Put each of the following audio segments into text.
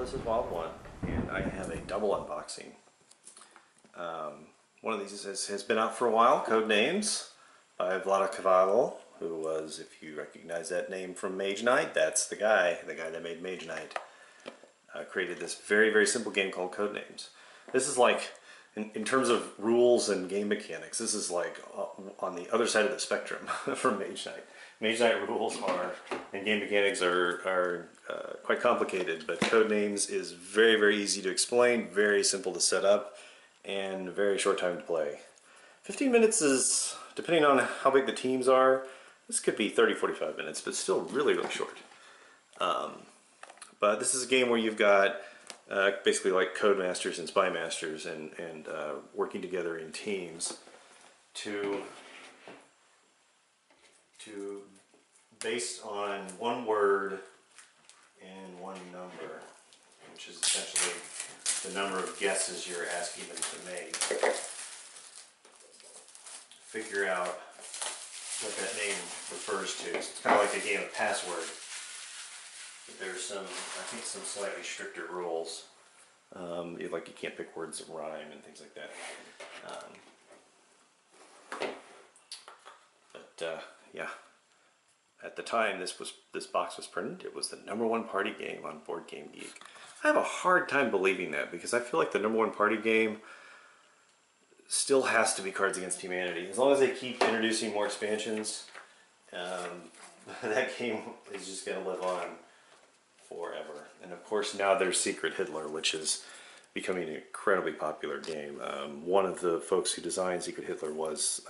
this is Wild One, and I have a double unboxing. One of these has been out for a while, Codenames by Vlada Cavalo, who was, if you recognize that name from Mage Knight, that's the guy that made Mage Knight. Created this very, very simple game called Codenames. This is like, in terms of rules and game mechanics, this is like on the other side of the spectrum from Mage Knight. Mage Knight rules and game mechanics are quite complicated, but Codenames is very, very easy to explain, very simple to set up, and very short time to play. 15 minutes is, depending on how big the teams are, this could be 30-45 minutes, but still really, really short. But this is a game where you've got basically like code masters and spy masters and working together in teams to based on one word and one number, which is essentially the number of guesses you're asking them to make. Figure out what that name refers to. So it's kind of like a game of password. But there's some, I think, some slightly stricter rules. Like you can't pick words that rhyme and things like that. Yeah. At the time this box was printed, it was the #1 party game on Board Game Geek. I have a hard time believing that because I feel like the #1 party game still has to be Cards Against Humanity. As long as they keep introducing more expansions, that game is just going to live on forever. And of course now there's Secret Hitler, which is becoming an incredibly popular game. One of the folks who designed Secret Hitler was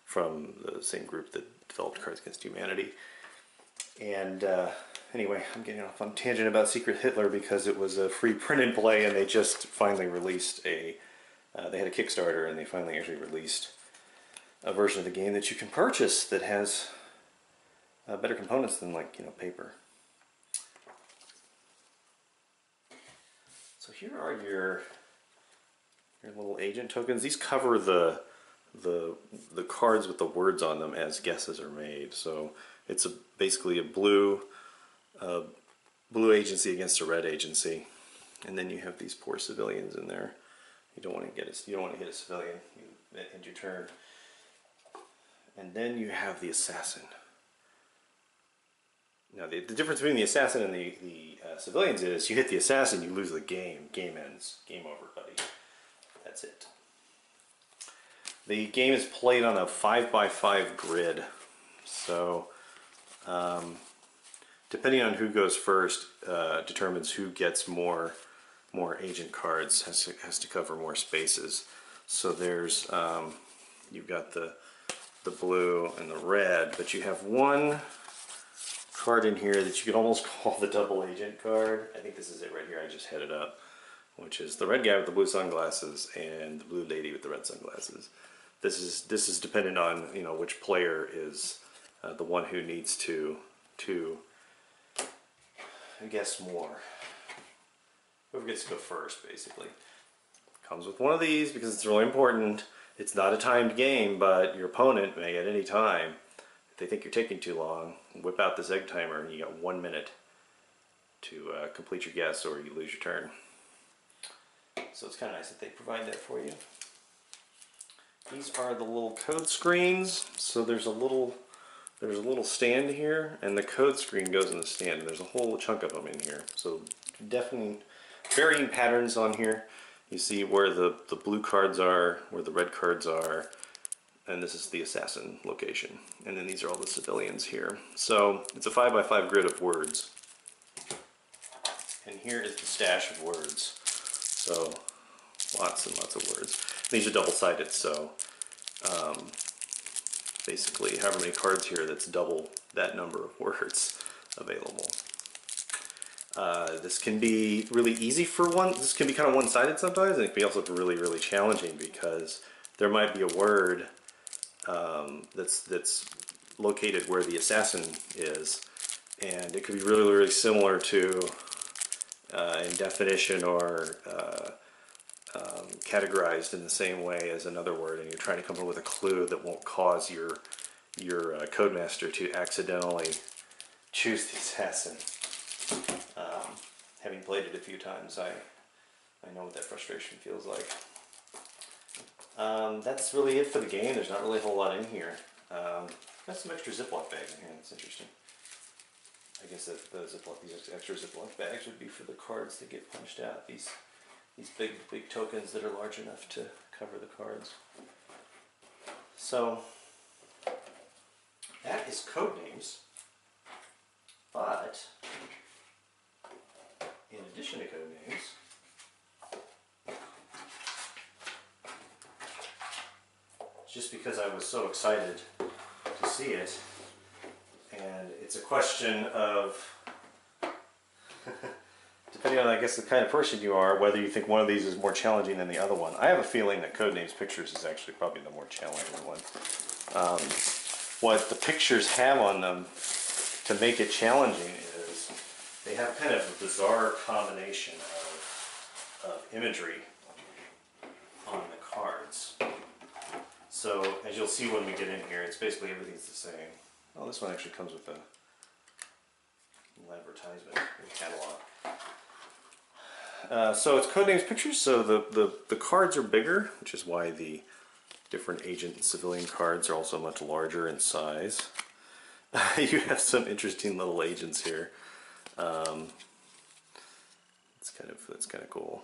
from the same group that developed Cards Against Humanity. And anyway, I'm getting off on a tangent about Secret Hitler because it was a free print and play, and they just finally released they had a Kickstarter, and they finally actually released a version of the game that you can purchase that has better components than, like, paper. So here are your little agent tokens. These cover the cards with the words on them as guesses are made. So it's basically a blue agency against a red agency, and then you have these poor civilians in there. You don't want to hit a civilian. You end your turn, and then you have the assassin. Now the difference between the assassin and the civilians is you hit the assassin, you lose the game. Game ends. Game over, buddy. That's it. The game is played on a 5x5 grid, so depending on who goes first determines who gets more agent cards, has to cover more spaces. So there's you've got the blue and the red, but you have one card in here that you could almost call the double agent card. I think this is it right here. I just had it up, which is the red guy with the blue sunglasses and the blue lady with the red sunglasses. This is dependent on which player is the one who needs to guess more. Whoever gets to go first, basically. Comes with one of these because it's really important. It's not a timed game, but your opponent may at any time, if they think you're taking too long, whip out this egg timer and you got 1 minute to complete your guess or you lose your turn. So it's kind of nice that they provide that for you. These are the little code screens. So there's a little stand here, and the code screen goes in the stand. There's a whole chunk of them in here. So definitely varying patterns on here. You see where the blue cards are, where the red cards are, and this is the assassin location. And then these are all the civilians here. So it's a 5x5 grid of words. And here is the stash of words. So lots and lots of words. These are double-sided, so basically however many cards here, that's double that number of words available. This can be really easy for one. This can be kind of one-sided sometimes, and it can be also really, really challenging because there might be a word that's located where the assassin is, and it could be really, really similar to in definition or categorized in the same way as another word, and you're trying to come up with a clue that won't cause your codemaster to accidentally choose the assassin. having played it a few times, I know what that frustration feels like. That's really it for the game. There's not really a whole lot in here. Got some extra Ziploc bags in here. That's interesting. I guess that these extra Ziploc bags would be for the cards that get punched out. These big tokens that are large enough to cover the cards. So that is Codenames. But in addition to Codenames, just because I was so excited to see it, and it's a question of depending on, I guess, the kind of person you are, whether you think one of these is more challenging than the other one. I have a feeling that Codenames Pictures is actually probably the more challenging one. What the pictures have on them to make it challenging is they have kind of a bizarre combination of imagery on the cards. So as you'll see when we get in here, it's basically everything's the same. Oh, this one actually comes with a little advertisement, a catalog. So it's Codenames Pictures, so the cards are bigger, which is why the different agent and civilian cards are also much larger in size. You have some interesting little agents here. That's kind of cool.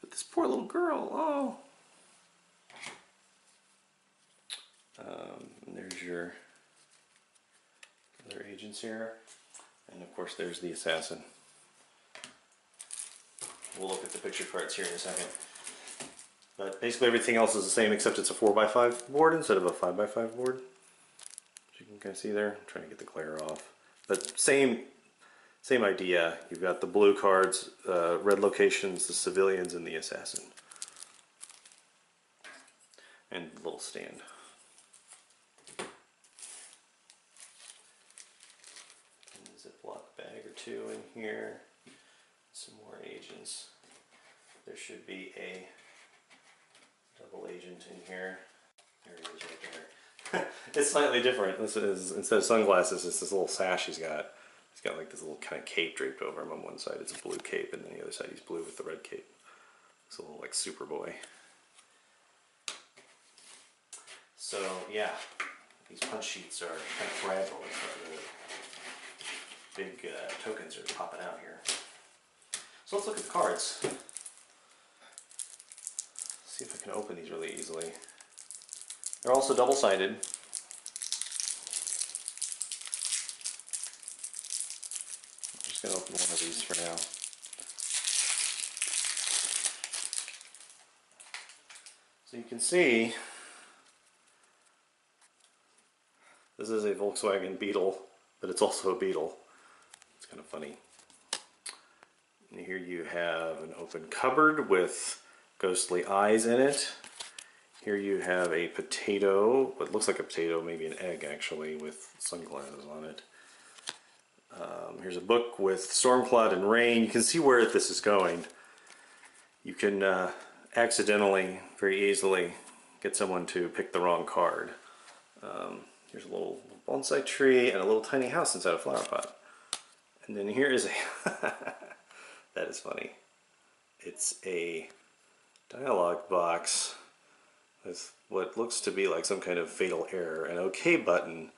But this poor little girl, oh. And there's your other agents here, and of course there's the assassin. We'll look at the picture cards here in a second. But basically everything else is the same except it's a 4x5 board instead of a 5x5 board. As you can kind of see there, I'm trying to get the glare off. But same idea. You've got the blue cards, red locations, the civilians, and the assassin. And a little stand. And a Ziploc bag or two in here. Some more agents. There should be a double agent in here. There he is right there. It's slightly different. This is, instead of sunglasses, it's this little sash he's got. He's got like this little kind of cape draped over him. On one side it's a blue cape, and then the other side he's blue with the red cape. It's a little like Superboy. So yeah, these punch sheets are kind of fragile. The big tokens are popping out here. So let's look at the cards. See if I can open these really easily. They're also double-sided. I'm just going to open one of these for now. So you can see this is a Volkswagen Beetle, but it's also a Beetle. It's kind of funny. And here you have an open cupboard with ghostly eyes in it. Here you have a potato, what looks like a potato, maybe an egg actually, with sunglasses on it. Here's a book with Storm Cloud and Rain. You can see where this is going. You can accidentally, very easily, get someone to pick the wrong card. Here's a little bonsai tree and a little tiny house inside a flower pot. And then here is a... That is funny. It's a dialog box with what looks to be like some kind of fatal error, an OK button,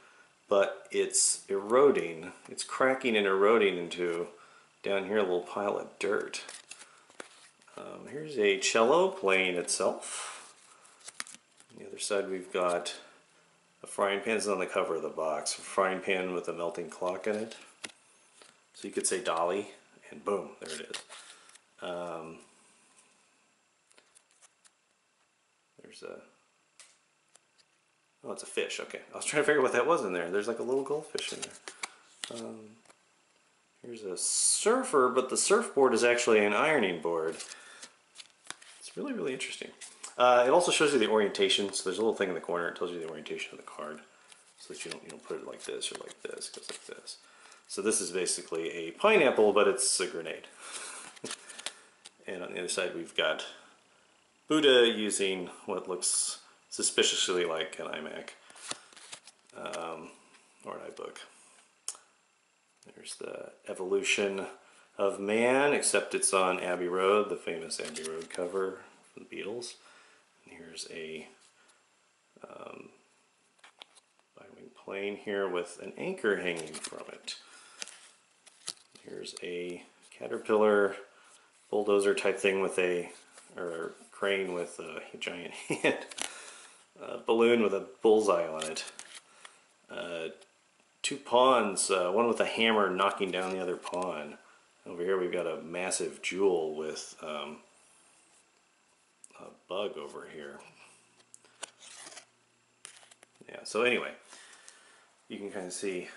but it's eroding. It's cracking and eroding into, down here, a little pile of dirt. Here's a cello playing itself. On the other side we've got a frying pan. It's on the cover of the box. A frying pan with a melting clock in it. So you could say Dolly, and boom, there it is. There's a... Oh, it's a fish. Okay. I was trying to figure out what that was in there. There's like a little goldfish in there. Here's a surfer, but the surfboard is actually an ironing board. It's really, really interesting. It also shows you the orientation. So there's a little thing in the corner. It tells you the orientation of the card, so that you don't put it like this or like this. It goes like this. So this is basically a pineapple, but it's a grenade. And on the other side we've got Buddha using what looks suspiciously like an iMac or an iBook. There's the evolution of Man, except it's on Abbey Road, the famous Abbey Road cover from the Beatles. And here's a bi-wing plane here with an anchor hanging from it. Here's a Caterpillar bulldozer type thing with or crane with a giant hand. A balloon with a bullseye on it. Two pawns, one with a hammer knocking down the other pawn. Over here we've got a massive jewel with a bug over here. Yeah, so anyway, you can kind of see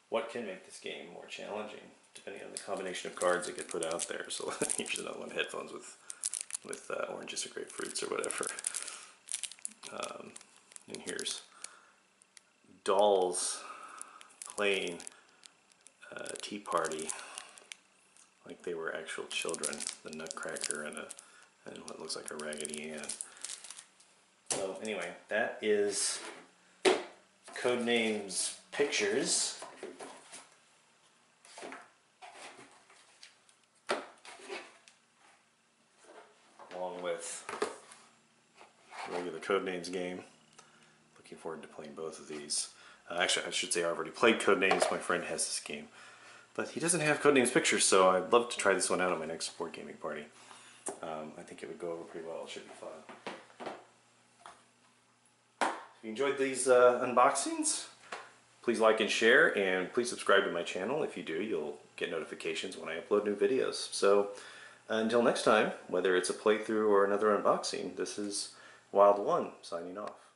what can make this game more challenging depending on the combination of cards that get put out there. So here's another one, headphones with oranges or grapefruits or whatever. And here's dolls playing Tea Party like they were actual children. The Nutcracker and what looks like a Raggedy Ann. So anyway, that is Codenames Pictures. Along with the regular Codenames game. Looking forward to playing both of these. Actually, I should say I've already played Codenames. My friend has this game. But he doesn't have Codenames Pictures, so I'd love to try this one out at my next board gaming party. I think it would go over pretty well. It should be fun. If you enjoyed these unboxings, please like and share, and please subscribe to my channel. If you do, you'll get notifications when I upload new videos. So until next time, whether it's a playthrough or another unboxing, this is Wild One signing off.